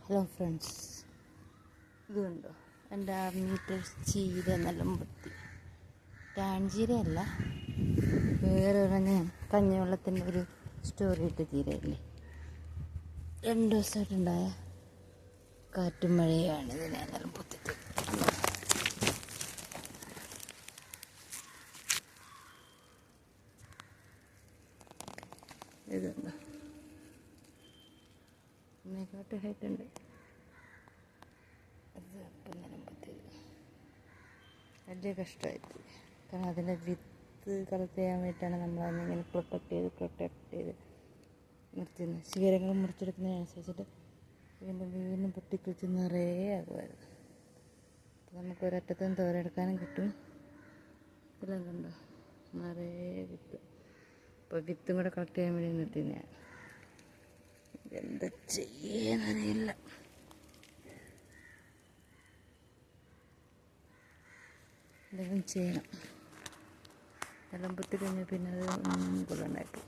Hello friends, ഇതുണ്ടോ എൻ്റെ 6 metre ചീര എന്നെല്ലാം പൊത്തി. ടാൻചീരയല്ല, വേറെ ഞാൻ കഞ്ഞിവെള്ളത്തിൻ്റെ ഒരു സ്റ്റോറി ഇട്ട് ചീരയില്ലേ, 2 ദിവസമായിട്ടുണ്ടായ കാറ്റും മഴയാണ് ഇതിനെല്ലാം പൊത്തിട്ട്. ഇതുണ്ടോ, ഇതിനെക്കാട്ട് ഹൈറ്റുണ്ട്. അത് അപ്പം നേരം പൊത്തിയത് വലിയ കഷ്ടമായിപ്പോയി. കാരണം അതിൻ്റെ വിത്ത് കളക്ട് ചെയ്യാൻ വേണ്ടിയിട്ടാണ് നമ്മളതിനെ പ്രൊട്ടക്ട് ചെയ്ത് നിർത്തുന്നത്. ശിഖരങ്ങൾ മുറിച്ചെടുക്കുന്നതിനനുസരിച്ചിട്ട് വീണ്ടും പൊട്ടിക്കുളിച്ച് നിറയെ ആകുമായിരുന്നു. അപ്പോൾ നമുക്ക് ഒരറ്റത്തുനിന്ന് തോരെടുക്കാനും കിട്ടും. ഇതെല്ലാം കണ്ടോ, നിറയെ വിത്ത്. അപ്പോൾ വിത്തും കൂടെ കളക്ട് ചെയ്യാൻ വേണ്ടി നിർത്തുന്നതാണ്. എന്താ ചെയ്യാനറിയില്ല. എന്തെങ്കിലും ചെയ്യണം. എല്ലാം പൊട്ടി കഴിഞ്ഞാൽ പിന്നെ അത് കൊള്ളണ്ടായിട്ട്.